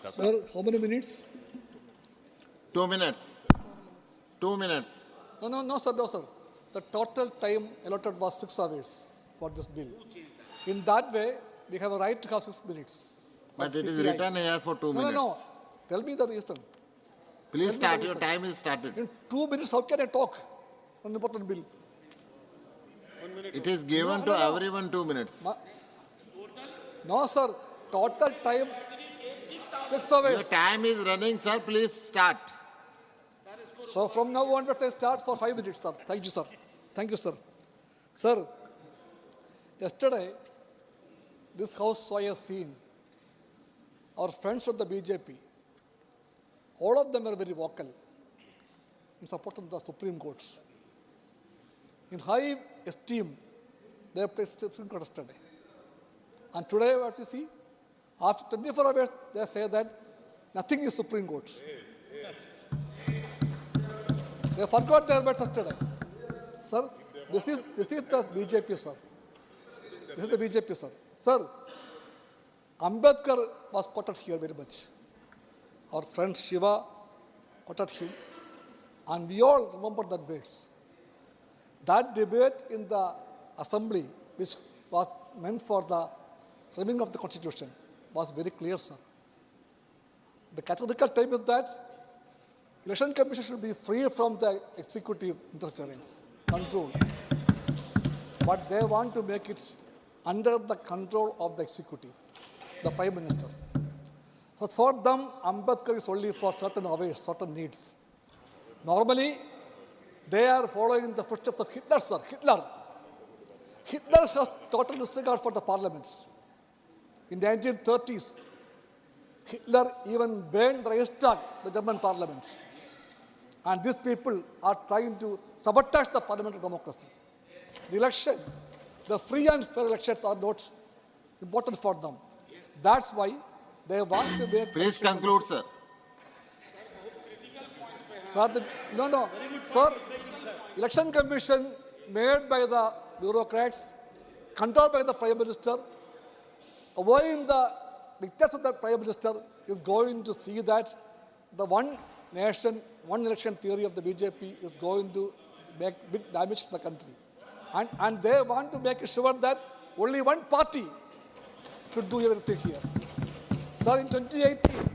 था Sir, how many minutes? 2 minutes. 2 minutes. No, sir, no, sir. The total time allotted was 6 hours for this bill. In that way, we have a right to have 6 minutes. But it is CPI. written here for 2 minutes. No. Tell me the reason. Please Tell me start. the Your reason. time is started. In 2 minutes, how can I talk on an important bill? It is given to everyone 2 minutes. No, sir. Total time 6 Your hours. time is running, sir. Please start. So from now onwards, I start for 5 minutes, sir. Thank you, sir. Thank you, sir. Sir, yesterday, this house saw a scene. Our friends of the BJP, all of them were very vocal in support of the Supreme Court. In high esteem, they have placed the Supreme Court yesterday. And today, what you see, after 24 hours, they say that nothing is Supreme Court. They forgot their words yesterday. Sir, this is the BJP, sir. This is the BJP, sir. Sir, Ambedkar was quoted here very much. Our friend Shiva quoted him. And we all remember that words. That debate in the assembly, which was meant for the framing of the constitution, was very clear, sir. The categorical time is that election commission should be free from the executive interference, control. But they want to make it under the control of the executive, the Prime Minister. So for them, Ambedkar is only for certain hours, certain needs. Normally, they are following the footsteps of Hitler, sir. Hitler has total disregard for the parliaments. In the 1930s, Hitler even burned the Reichstag, the German parliament. And these people are trying to sabotage the parliamentary democracy. The election, the free and fair elections are not important for them. That's why they want to make... Please conclude, sir. Sir, no. Sir, election commission made by the bureaucrats, controlled by the Prime Minister, avoiding the dictates of the Prime Minister, is going to see that the one nation, one election theory of the BJP is going to make big damage to the country. And they want to make sure that only one party should do everything here. Sir, in 2018,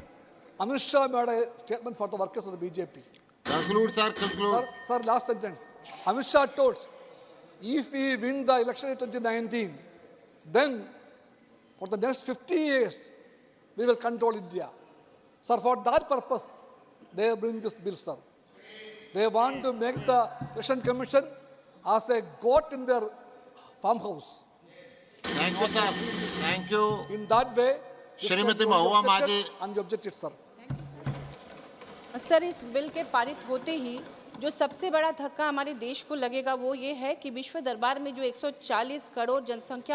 Amit Shah made a statement for the workers of the BJP. Conclude, sir. Conclude. Sir, last sentence. Amit Shah told, if we win the election in 2019, then for the next 50 years, we will control India. Sir, for that purpose, they bring this bill, sir. They want to make the election commission as a goat in their farmhouse. Thank you, sir. Thank you. In that way, Shrimati Mahua Manjhi and objected, sir. Sir, इस bill के पारित होते ही जो सबसे बड़ा धक्का हमारे देश को लगेगा वो ये है कि विश्व दरबार में जो 140 करोड़ जनसंख्या